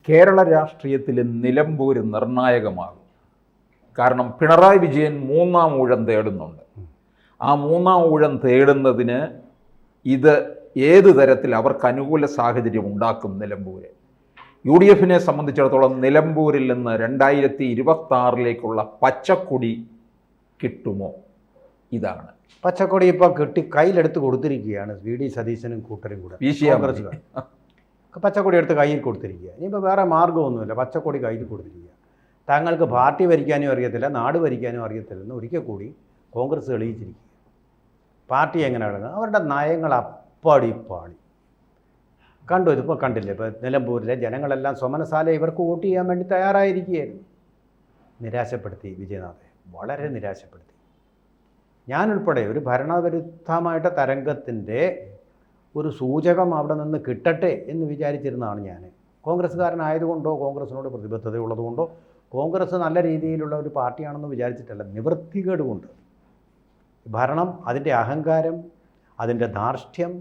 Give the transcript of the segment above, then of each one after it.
കേരള രാഷ്ട്രീയത്തിൽ നിലമ്പൂര് നിർണായകമാകും. കാരണം പിണറായി വിജയൻ മൂന്നാം ഊഴം തേടുന്നുണ്ട്. ആ മൂന്നാം ഊഴം തേടുന്നതിന് ഇത് ഏത് തരത്തിൽ അവർക്ക് അനുകൂല സാഹചര്യം ഉണ്ടാക്കും നിലമ്പൂര്. UDF-നെ സംബന്ധിച്ചിടത്തോളം നിലമ്പൂരിൽ നിന്ന് 2026 പച്ചക്കൊടി കിട്ടുമോ? ഇതാണ് പച്ചക്കൊടി ഇപ്പോൾ കിട്ടി കയ്യിലെടുത്ത് കൊടുത്തിരിക്കുകയാണ്. VD സതീശനും കൂട്ടരും കൂടെ കോൺഗ്രസ്സുകാർ പച്ചക്കൊടി എടുത്ത് കയ്യിൽ കൊടുത്തിരിക്കുക. ഇനിയിപ്പോൾ വേറെ മാർഗ്ഗമൊന്നുമില്ല, പച്ചക്കൊടി കയ്യിൽ കൊടുത്തിരിക്കുക. തങ്ങൾക്ക് പാർട്ടി ഭരിക്കാനും അറിയത്തില്ല, നാട് ഭരിക്കാനും അറിയത്തില്ലെന്ന് ഒരിക്കൽ കൂടി കോൺഗ്രസ് തെളിയിച്ചിരിക്കുക. പാർട്ടി എങ്ങനെ അടങ്ങുക, അവരുടെ നയങ്ങൾ അപ്പാടി പാടി കണ്ടു. ഇതിപ്പോൾ കണ്ടില്ലേ, ഇപ്പോൾ നിലമ്പൂരിലെ ജനങ്ങളെല്ലാം സ്വമനസാല ഇവർക്ക് വോട്ട് ചെയ്യാൻ വേണ്ടി തയ്യാറായിരിക്കുകയായിരുന്നു. നിരാശപ്പെടുത്തി വിജയനാഥെ, വളരെ നിരാശപ്പെടുത്തി. ഞാനുൾപ്പെടെ ഒരു ഭരണവിരുദ്ധമായിട്ട് തരംഗത്തിൻ്റെ ഒരു സൂചകം അവിടെ നിന്ന് കിട്ടട്ടെ എന്ന് വിചാരിച്ചിരുന്നതാണ് ഞാൻ. കോൺഗ്രസ്സുകാരനായതുകൊണ്ടോ കോൺഗ്രസിനോട് പ്രതിബദ്ധതയുള്ളതുകൊണ്ടോ കോൺഗ്രസ് നല്ല രീതിയിലുള്ള ഒരു പാർട്ടിയാണെന്ന് വിചാരിച്ചിട്ടല്ല, നിവൃത്തികേട് കൊണ്ട്. ഭരണം, അതിൻ്റെ അഹങ്കാരം, അതിൻ്റെ ധാർഷ്ട്യം,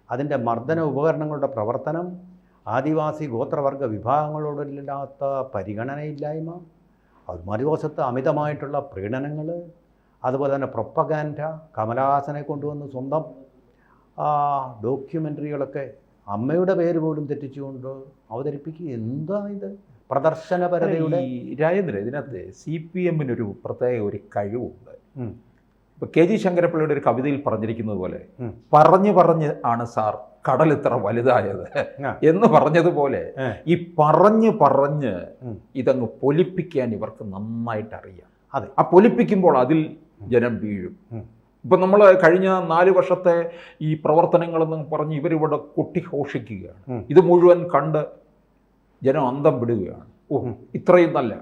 അതിൻ്റെ മർദ്ദന ഉപകരണങ്ങളുടെ പ്രവർത്തനം, ആദിവാസി ഗോത്രവർഗ വിഭാഗങ്ങളോടില്ലാത്ത പരിഗണനയില്ലായ്മ, അത് മറുവശത്ത് അമിതമായിട്ടുള്ള പ്രീണനങ്ങൾ, അതുപോലെ തന്നെ പ്രൊപ്പഗാൻഡ, കമലഹാസനെ കൊണ്ടുവന്ന് സ്വന്തം ഡോക്യുമെൻ്ററികളൊക്കെ അമ്മയുടെ പേര് പോലും തെറ്റിച്ചുകൊണ്ട് അവതരിപ്പിക്കുക. എന്താ ഇത്? പ്രദർശനപരതയുടെ രാജേന്ദ്ര, ഇതിനകത്ത് CPM-നൊരു പ്രത്യേക ഒരു കഴിവുണ്ട്. ഇപ്പോൾ KG ശങ്കരപ്പിള്ളയുടെ ഒരു കവിതയിൽ പറഞ്ഞിരിക്കുന്നത് പോലെ പറഞ്ഞ് ആണ് സാർ കടൽ ഇത്ര വലുതായത് എന്ന് പറഞ്ഞതുപോലെ ഈ പറഞ്ഞ് ഇതങ്ങ് പൊലിപ്പിക്കാൻ ഇവർക്ക് നന്നായിട്ട് അറിയാം. അതെ, ആ പൊലിപ്പിക്കുമ്പോൾ അതിൽ ജനം വീഴും. ഇപ്പം നമ്മൾ കഴിഞ്ഞ 4 വർഷത്തെ ഈ പ്രവർത്തനങ്ങളെന്ന് പറഞ്ഞ് ഇവരിവിടെ കൊട്ടിഘോഷിക്കുകയാണ്. ഇത് മുഴുവൻ കണ്ട് ജനം അന്തം വിടുകയാണ്. ഇത്രയും നല്ല,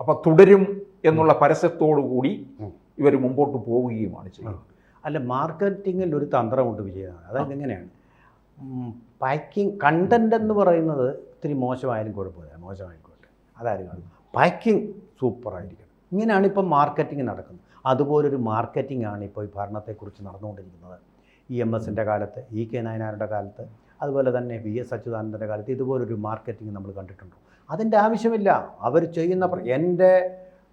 അപ്പം തുടരും എന്നുള്ള പരസ്യത്തോടു കൂടി ഇവർ മുമ്പോട്ട് പോവുകയുമാണ് ചെയ്യുന്നത്. അല്ല, മാർക്കറ്റിങ്ങിൽ ഒരു തന്ത്രമുണ്ട് വിജയനാഥ്. അതായത് എങ്ങനെയാണ് പാക്കിംഗ്, കണ്ടന്റ് എന്ന് പറയുന്നത് ഇത്തിരി മോശമായാലും കുഴപ്പമില്ല, മോശമായിക്കോട്ടെ, അതായത് പാക്കിംഗ് സൂപ്പറായിരിക്കണം. ഇങ്ങനെയാണ് ഇപ്പം മാർക്കറ്റിംഗ് നടക്കുന്നത്. അതുപോലൊരു മാർക്കറ്റിംഗ് ആണ് ഇപ്പോൾ ഈ ഭരണത്തെക്കുറിച്ച് നടന്നുകൊണ്ടിരിക്കുന്നത്. EMS-ൻ്റെ കാലത്ത്, EK നായനാരുടെ കാലത്ത്, അതുപോലെ തന്നെ VS അച്യുതാനന്ദൻ്റെ കാലത്ത് ഇതുപോലൊരു മാർക്കറ്റിംഗ് നമ്മൾ കണ്ടിട്ടുണ്ടോ? അതിൻ്റെ ആവശ്യമില്ല. അവർ ചെയ്യുന്ന എൻ്റെ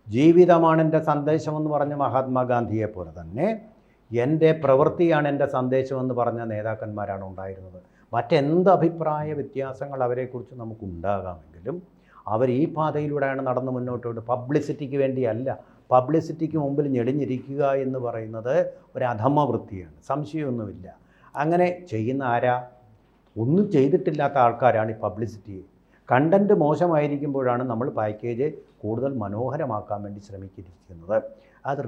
ജീവിതമാണ് എൻ്റെ സന്ദേശമെന്ന് പറഞ്ഞ മഹാത്മാഗാന്ധിയെ പോലെ തന്നെ എൻ്റെ പ്രവൃത്തിയാണ് എൻ്റെ സന്ദേശമെന്ന് പറഞ്ഞ നേതാക്കന്മാരാണ് ഉണ്ടായിരുന്നത്. മറ്റെന്ത് അഭിപ്രായ വ്യത്യാസങ്ങൾ അവരെക്കുറിച്ച് നമുക്കുണ്ടാകാമെങ്കിലും അവർ ഈ പാതയിലൂടെയാണ് നടന്ന് മുന്നോട്ട്. പബ്ലിസിറ്റിക്ക് വേണ്ടിയല്ല. പബ്ലിസിറ്റിക്ക് മുമ്പിൽ ഞെളിഞ്ഞിരിക്കുക എന്ന് പറയുന്നത് ഒരു അധമവൃത്തിയാണ്, സംശയമൊന്നുമില്ല. അങ്ങനെ ചെയ്യുന്ന ആരാ? ഒന്നും ചെയ്തിട്ടില്ലാത്ത ആൾക്കാരാണ് ഈ പബ്ലിസിറ്റി. കണ്ടൻറ്റ് മോശമായിരിക്കുമ്പോഴാണ് നമ്മൾ പാക്കേജ് കൂടുതൽ മനോഹരമാക്കാൻ വേണ്ടി ശ്രമിച്ചിരിക്കുന്നത്. അത്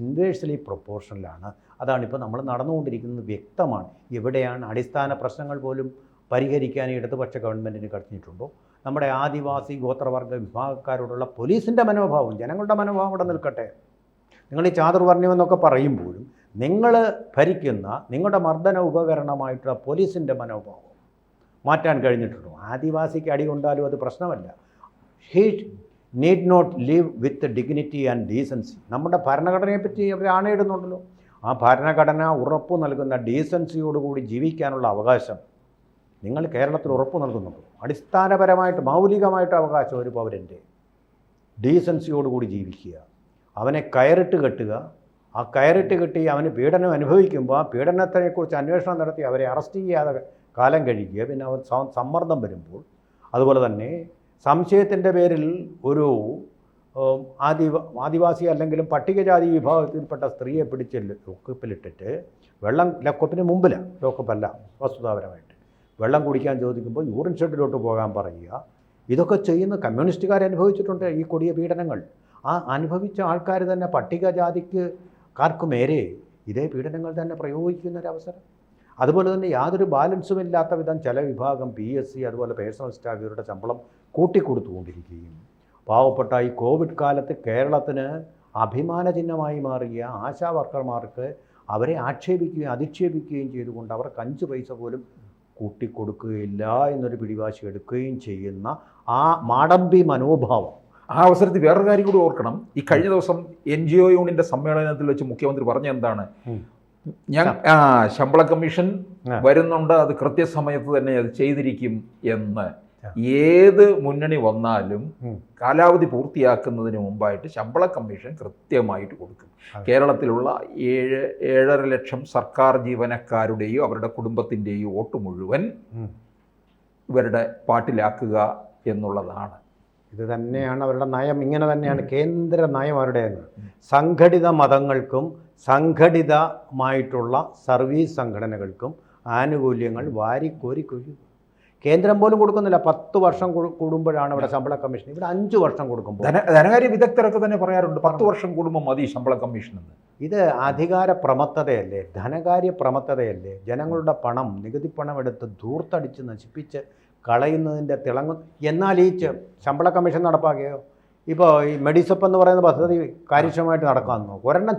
ഇൻവേഴ്സ്ലി പ്രൊപ്പോർഷണലാണ്. അതാണിപ്പോൾ നമ്മൾ നടന്നുകൊണ്ടിരിക്കുന്നത്. വ്യക്തമാണ്. എവിടെയാണ് അടിസ്ഥാന പ്രശ്നങ്ങൾ പോലും പരിഹരിക്കാൻ ഇടതുപക്ഷ ഗവൺമെൻറ്റിന് കഴിഞ്ഞിട്ടുണ്ടോ? നമ്മുടെ ആദിവാസി ഗോത്രവർഗ വിഭാഗക്കാരോടുള്ള പോലീസിൻ്റെ മനോഭാവം, ജനങ്ങളുടെ മനോഭാവം ഇവിടെ നിൽക്കട്ടെ. നിങ്ങൾ ഈ ചാതുർവർണ്ണ്യമെന്നൊക്കെ പറയുമ്പോഴും നിങ്ങൾ ഭരിക്കുന്ന നിങ്ങളുടെ മർദ്ദന ഉപകരണമായിട്ടുള്ള പോലീസിൻ്റെ മനോഭാവം മാറ്റാൻ കഴിഞ്ഞിട്ടുണ്ടോ? ആദിവാസിക്ക് അടി കൊണ്ടാലും അത് പ്രശ്നമല്ല. He need not live with dignity and decency. നമ്മുടെ ഭരണഘടനയെപ്പറ്റി അവർ ആണയിടുന്നുണ്ടല്ലോ. ആ ഭരണഘടന ഉറപ്പു നൽകുന്ന ഡീസൻസിയോടുകൂടി ജീവിക്കാനുള്ള അവകാശം നിങ്ങൾ കേരളത്തിൽ ഉറപ്പു നൽകുന്നുണ്ടോ? അടിസ്ഥാനപരമായിട്ട് മൗലികമായിട്ട് അവകാശം ഒരു പൗരൻ്റെ ഡീസൻസിയോടുകൂടി ജീവിക്കുക, അവനെ കയറിട്ട് കെട്ടുക, ആ കയറിട്ട് കെട്ടി അവന് പീഡനം അനുഭവിക്കുമ്പോൾ ആ പീഡനത്തെക്കുറിച്ച് അന്വേഷണം നടത്തി അവരെ അറസ്റ്റ് ചെയ്യാതെ കാലം കഴിക്കുക. പിന്നെ അവർ സമ്മർദ്ദം വരുമ്പോൾ, അതുപോലെ തന്നെ സംശയത്തിൻ്റെ പേരിൽ ഒരു ആദിവാസി അല്ലെങ്കിലും പട്ടികജാതി വിഭാഗത്തിൽപ്പെട്ട സ്ത്രീയെ പിടിച്ച് ലോക്കപ്പിലിട്ടിട്ട് ലോക്കപ്പിന് മുമ്പിലാണ്, ലോക്കപ്പല്ല വസ്തുതാപരമായിട്ട്, വെള്ളം കുടിക്കാൻ ചോദിക്കുമ്പോൾ യൂറിൻ ഷെഡിലോട്ട് പോകാൻ പറയുക. ഇതൊക്കെ ചെയ്യുന്ന കമ്മ്യൂണിസ്റ്റുകാർ അനുഭവിച്ചിട്ടുണ്ട് ഈ കൊടിയ പീഡനങ്ങൾ. ആ അനുഭവിച്ച ആൾക്കാർ തന്നെ പട്ടികജാതിക്കാർക്ക് മേരെ ഇതേ പീഡനങ്ങൾ തന്നെ പ്രയോഗിക്കുന്നൊരവസരം. അതുപോലെ തന്നെ യാതൊരു ബാലൻസുമില്ലാത്ത വിധം ചില വിഭാഗം PSC അതുപോലെ പേഴ്സണൽ സ്റ്റാഫ് ഇവരുടെ ശമ്പളം കൂട്ടിക്കൊടുത്തുകൊണ്ടിരിക്കുകയും പാവപ്പെട്ട ഈ കോവിഡ് കാലത്ത് കേരളത്തിന് അഭിമാന ചിഹ്നമായി മാറിയ ആശാ വർക്കർമാർക്ക് അവരെ ആക്ഷേപിക്കുകയും അധിക്ഷേപിക്കുകയും ചെയ്തുകൊണ്ട് അവർക്ക് 5 പൈസ പോലും കൂട്ടിക്കൊടുക്കുകയില്ല എന്നൊരു പിടിവാശി എടുക്കുകയും ചെയ്യുന്ന ആ മാടമ്പി മനോഭാവം. ആ അവസരത്തിൽ വേറൊരു കാര്യം കൂടി ഓർക്കണം. ഈ കഴിഞ്ഞ ദിവസം NGO യൂണിയൻ്റെ സമ്മേളനത്തിൽ വെച്ച് മുഖ്യമന്ത്രി പറഞ്ഞ എന്താണ്? ശമ്പള കമ്മീഷൻ വരുന്നുണ്ട്, അത് കൃത്യസമയത്ത് തന്നെ അത് ചെയ്തിരിക്കും എന്ന് ഏത് മുന്നണി വന്നാലും കാലാവധി പൂർത്തിയാക്കുന്നതിന് മുമ്പായിട്ട് ശമ്പള കമ്മീഷൻ കൃത്യമായിട്ട് കൊടുക്കും. കേരളത്തിലുള്ള 7.5 ലക്ഷം സർക്കാർ ജീവനക്കാരുടെയോ അവരുടെ കുടുംബത്തിൻ്റെയോ വോട്ട് മുഴുവൻ ഇവരുടെ പാട്ടിലാക്കുക എന്നുള്ളതാണ്. ഇത് തന്നെയാണ് അവരുടെ നയം. ഇങ്ങനെ തന്നെയാണ് കേന്ദ്ര നയം അവരുടെ. സംഘടിത മതങ്ങൾക്കും സംഘടിതമായിട്ടുള്ള സർവീസ് സംഘടനകൾക്കും ആനുകൂല്യങ്ങൾ വാരിക്കോരി കൊഴിയും. കേന്ദ്രം പോലും കൊടുക്കുന്നില്ല. 10 വർഷം കൂടുമ്പോഴാണ് ഇവിടെ ശമ്പള കമ്മീഷൻ. ഇവിടെ 5 വർഷം കൊടുക്കുമ്പോൾ ധനകാര്യ വിദഗ്ധരൊക്കെ തന്നെ പറയാറുണ്ട് 10 വർഷം കൂടുമ്പോൾ മതി ശമ്പള കമ്മീഷൻ എന്ന്. ഇത് അധികാര പ്രമത്തതയല്ലേ, ധനകാര്യ പ്രമത്തതയല്ലേ? ജനങ്ങളുടെ പണം, നികുതി പണം എടുത്ത് ധൂർത്തടിച്ച് നശിപ്പിച്ച് കളയുന്നതിൻ്റെ തിളങ്ങും. എന്നാൽ ഈ ശമ്പള കമ്മീഷൻ നടപ്പാക്കിയോ? ഇപ്പോൾ ഈ മെഡിസപ്പ് എന്ന് പറയുന്ന പദ്ധതി കാര്യക്ഷമമായിട്ട് നടക്കാമെന്നോ? ഒരെണ്ണം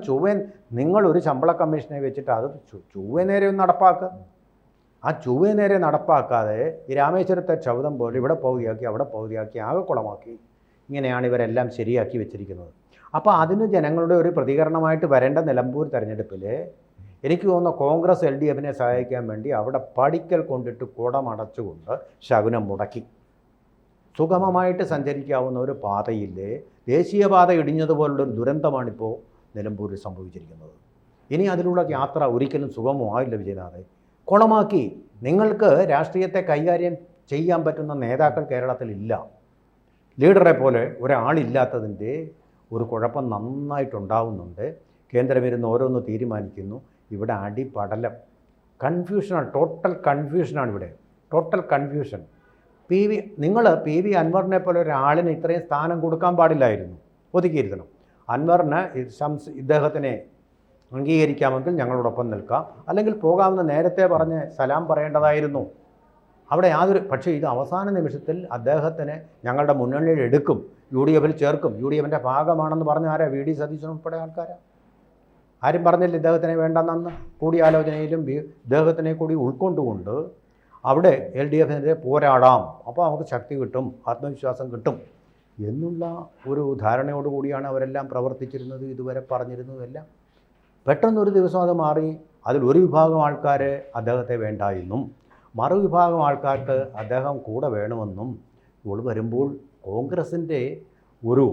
നിങ്ങളൊരു ശമ്പള കമ്മീഷനെ വെച്ചിട്ട് അത് ചൊവ്വേ നേരെ ഒന്ന് നടപ്പാക്കുക. ആ ചൊവ്വേ നേരെ നടപ്പാക്കാതെ ഈ രാമേശ്വരത്തെ ചൗതം പോലെ ഇവിടെ പകുതിയാക്കി അവിടെ പകുതിയാക്കി ആകെ കുളമാക്കി. ഇങ്ങനെയാണ് ഇവരെല്ലാം ശരിയാക്കി വെച്ചിരിക്കുന്നത്. അപ്പോൾ അതിന് ജനങ്ങളുടെ ഒരു പ്രതികരണമായിട്ട് വരേണ്ട നിലമ്പൂർ തെരഞ്ഞെടുപ്പിൽ എനിക്ക് തോന്നുന്നു കോൺഗ്രസ് LDFനെ സഹായിക്കാൻ വേണ്ടി അവിടെ പടിക്കൽ കൊണ്ടിട്ട് കുടമടച്ചുകൊണ്ട് ശകുനം മുടക്കി. സുഗമമായിട്ട് സഞ്ചരിക്കാവുന്ന ഒരു പാതയില്ലേ, ദേശീയപാത ഇടിഞ്ഞതുപോലുള്ളൊരു ദുരന്തമാണിപ്പോൾ നിലമ്പൂരിൽ സംഭവിച്ചിരിക്കുന്നത്. ഇനി അതിലുള്ള യാത്ര ഒരിക്കലും സുഗമമായില്ല വിജയനാഥേ. കുളമാക്കി. നിങ്ങൾക്ക് രാഷ്ട്രീയത്തെ കൈകാര്യം ചെയ്യാൻ പറ്റുന്ന നേതാക്കൾ കേരളത്തിലില്ല. ലീഡറെ പോലെ ഒരാളില്ലാത്തതിൻ്റെ ഒരു കുഴപ്പം നന്നായിട്ടുണ്ടാവുന്നുണ്ട്. കേന്ദ്രമിരുന്ന് ഓരോന്ന് തീരുമാനിക്കുന്നു. ഇവിടെ അടിപടലം, കൺഫ്യൂഷനാണ്, ടോട്ടൽ കൺഫ്യൂഷനാണ് ഇവിടെ, ടോട്ടൽ കൺഫ്യൂഷൻ. നിങ്ങൾ PV അൻവറിനെ പോലെ ഒരാളിന് ഇത്രയും സ്ഥാനം കൊടുക്കാൻ പാടില്ലായിരുന്നു, ഒതുക്കിയിരുത്തണം. അൻവറിന് ഇദ്ദേഹത്തിനെ അംഗീകരിക്കാമെങ്കിൽ ഞങ്ങളോടൊപ്പം നിൽക്കാം, അല്ലെങ്കിൽ പോകാമെന്ന് നേരത്തെ പറഞ്ഞ് സലാം പറയേണ്ടതായിരുന്നു. അവിടെ പക്ഷേ ഇത് അവസാന നിമിഷത്തിൽ അദ്ദേഹത്തിന് ഞങ്ങളുടെ മുന്നണിയിൽ എടുക്കും, UDFൽ ചേർക്കും, UDFൻ്റെ ഭാഗമാണെന്ന് പറഞ്ഞ ആരാ? VD സതീശൻ ഉൾപ്പെടെ ആൾക്കാരാ. ആരും പറഞ്ഞില്ല ഇദ്ദേഹത്തിനെ വേണ്ടെന്ന്. കൂടിയാലോചനയിലും ഇദ്ദേഹത്തിനെ കൂടി ഉൾക്കൊണ്ടുകൊണ്ട് അവിടെ LDFനെതിരെ പോരാടാം, അപ്പോൾ നമുക്ക് ശക്തി കിട്ടും, ആത്മവിശ്വാസം കിട്ടും എന്നുള്ള ഒരു ധാരണയോടുകൂടിയാണ് അവരെല്ലാം പ്രവർത്തിച്ചിരുന്നത്, ഇതുവരെ പറഞ്ഞിരുന്നതെല്ലാം. പെട്ടെന്നൊരു ദിവസം അത് മാറി. അതിലൊരു വിഭാഗം ആൾക്കാർ അദ്ദേഹത്തെ വേണ്ട എന്നും മറുവിഭാഗം ആൾക്കാർക്ക് അദ്ദേഹം കൂടെ വേണമെന്നും ഇവൾ വരുമ്പോൾ കോൺഗ്രസിൻ്റെ ഒരു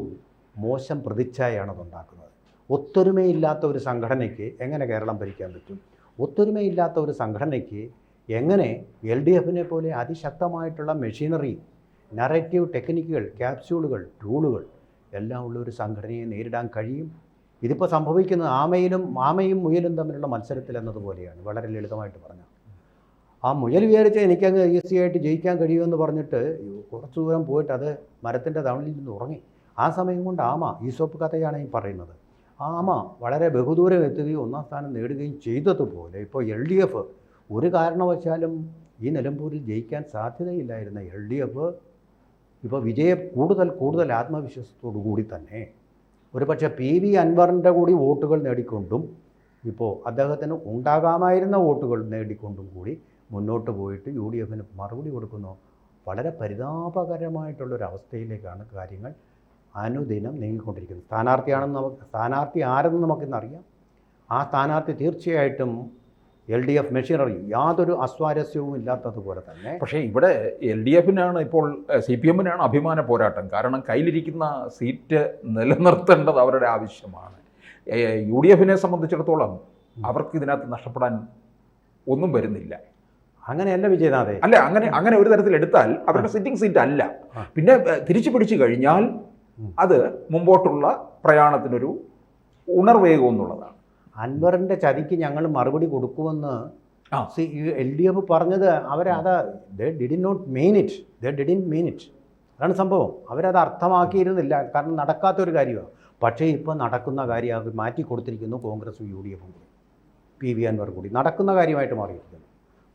മോശം പ്രതിച്ഛായയാണ് അതുണ്ടാക്കുന്നത്. ഒത്തൊരുമയില്ലാത്ത ഒരു സംഘടനയ്ക്ക് എങ്ങനെ കേരളം ഭരിക്കാൻ പറ്റും? ഒത്തൊരുമയില്ലാത്ത ഒരു സംഘടനയ്ക്ക് എങ്ങനെ LDFനെ പോലെ അതിശക്തമായിട്ടുള്ള മെഷീനറി, നറേറ്റീവ് ടെക്നിക്കുകൾ, ക്യാപ്സ്യൂളുകൾ, ടൂളുകൾ എല്ലാം ഉള്ള ഒരു സംഘടനയെ നേരിടാൻ കഴിയും? ഇതിപ്പോൾ സംഭവിക്കുന്നത് ആമയും മുയലും തമ്മിലുള്ള മത്സരത്തിൽ എന്നതുപോലെയാണ്. വളരെ ലളിതമായിട്ട് പറഞ്ഞാൽ ആ മുയൽ വിചാരിച്ചാൽ എനിക്കങ്ങ് ഈസിയായിട്ട് ജയിക്കാൻ കഴിയുമെന്ന് പറഞ്ഞിട്ട് കുറച്ച് ദൂരം പോയിട്ട് അത് മരത്തിൻ്റെ തണലിൽ നിന്ന് ഉറങ്ങി. ആ സമയം കൊണ്ട് ഈസോപ്പ് കഥയാണ് ഈ പറയുന്നത്. ആമ വളരെ ബഹുദൂരം എത്തുകയും 1ാം സ്ഥാനം നേടുകയും ചെയ്തതുപോലെ ഇപ്പോൾ LDF ഒരു കാരണവശാലും ഈ നിലമ്പൂരിൽ ജയിക്കാൻ സാധ്യതയില്ലായിരുന്ന LDF ഇപ്പോൾ കൂടുതൽ ആത്മവിശ്വാസത്തോടു കൂടി തന്നെ ഒരുപക്ഷെ PV അൻവറിൻ്റെ കൂടി വോട്ടുകൾ നേടിക്കൊണ്ടും ഇപ്പോൾ അദ്ദേഹത്തിന് ഉണ്ടാകാമായിരുന്ന വോട്ടുകൾ നേടിക്കൊണ്ടും കൂടി മുന്നോട്ട് പോയിട്ട് UDFന് മറുപടി കൊടുക്കുന്നു. വളരെ പരിതാപകരമായിട്ടുള്ളൊരവസ്ഥയിലേക്കാണ് കാര്യങ്ങൾ അനുദിനം നീങ്ങിക്കൊണ്ടിരിക്കുന്നത്. സ്ഥാനാർത്ഥി ആരെന്ന് നമുക്കിന്നറിയാം. ആ സ്ഥാനാർത്ഥി തീർച്ചയായിട്ടും LDF മെഷീനറി യാതൊരു അസ്വാരസ്യവും ഇല്ലാത്തതുപോലെ തന്നെ. പക്ഷേ ഇവിടെ LDFനാണ് ഇപ്പോൾ CPMനാണ് അഭിമാന പോരാട്ടം. കാരണം കയ്യിലിരിക്കുന്ന സീറ്റ് നിലനിർത്തേണ്ടത് അവരുടെ ആവശ്യമാണ്. UDFനെ സംബന്ധിച്ചിടത്തോളം അവർക്ക് ഇതിനകത്ത് നഷ്ടപ്പെടാൻ ഒന്നും വരുന്നില്ല. അങ്ങനെയല്ല വിജയനാഥേ. അല്ല, അങ്ങനെ ഒരു തരത്തിൽ എടുത്താൽ അവരുടെ സിറ്റിംഗ് സീറ്റ് അല്ല. പിന്നെ തിരിച്ചു പിടിച്ചു കഴിഞ്ഞാൽ അത് മുമ്പോട്ടുള്ള പ്രയാണത്തിനൊരു ഉണർവേഗം എന്നുള്ളതാണ്. അൻവറിൻ്റെ ചതിക്ക് ഞങ്ങൾ മറുപടി കൊടുക്കുമെന്ന് LDF പറഞ്ഞത് they did not mean it. അതാണ് സംഭവം. അവരത് അർത്ഥമാക്കിയിരുന്നില്ല. കാരണം നടക്കാത്തൊരു കാര്യമാണ്. പക്ഷേ ഇപ്പോൾ നടക്കുന്ന കാര്യം മാറ്റി കൊടുത്തിരിക്കുന്നു. കോൺഗ്രസും UDFും കൂടി, PV അൻവർ കൂടി നടക്കുന്ന കാര്യമായിട്ട് മാറിയിരിക്കുന്നു.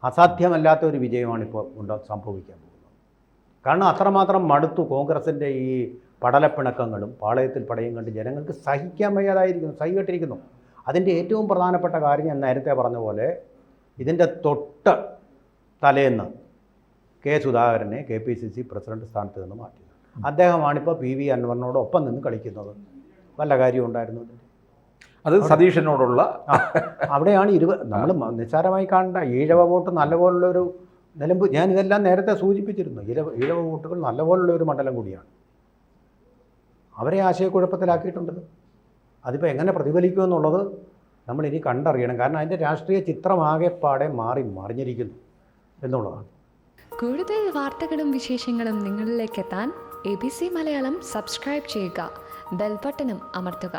അസാധ്യമല്ലാത്ത ഒരു വിജയമാണ് ഇപ്പോൾ സംഭവിക്കാൻ പോകുന്നത്. കാരണം അത്രമാത്രം മടുത്തു കോൺഗ്രസിൻ്റെ ഈ പടലപ്പിണക്കങ്ങളും പാളയത്തിൽ പടയും കണ്ട് ജനങ്ങൾക്ക് സഹിക്കാൻ വയ്യാതായിരിക്കുന്നു, സഹികെട്ടിരിക്കുന്നു. അതിൻ്റെ ഏറ്റവും പ്രധാനപ്പെട്ട കാര്യം ഞാൻ നേരത്തെ പറഞ്ഞ പോലെ ഇതിൻ്റെ തൊട്ട് തലേന്ന് സുധാകരനെ KPCC പ്രസിഡന്റ് സ്ഥാനത്ത് നിന്ന് മാറ്റി. അദ്ദേഹമാണിപ്പോൾ PV അൻവറിനോടൊപ്പം നിന്ന് കളിക്കുന്നത്. വല്ല കാര്യം ഉണ്ടായിരുന്നു അത് സതീശനോടുള്ള അവിടെയാണ് നമ്മൾ നിസ്സാരമായി കാണേണ്ട ഈഴവ വോട്ട് നല്ലപോലുള്ളൊരു നിലമ്പൂർ, ഞാൻ ഇതെല്ലാം നേരത്തെ സൂചിപ്പിച്ചിരുന്നു. ഈഴവ വോട്ടുകൾ നല്ലപോലുള്ള ഒരു മണ്ഡലം കൂടിയാണ്. അവരെ ആശയക്കുഴപ്പത്തിലാക്കിയിട്ടുണ്ടത്. അതിപ്പോൾ എങ്ങനെ പ്രതിഫലിക്കുമെന്നുള്ളത് നമ്മൾ ഇനി കണ്ടറിയണം. കാരണം അതിൻ്റെ രാഷ്ട്രീയ ചിത്രമാകെപ്പാടെ മറിഞ്ഞിരിക്കുന്നു എന്നുള്ളതാണ്. കൂടുതൽ വാർത്തകളും വിശേഷങ്ങളും നിങ്ങളിലേക്ക് എത്താൻ ABC മലയാളം സബ്സ്ക്രൈബ് ചെയ്യുക, ബെൽ ബട്ടണും അമർത്തുക.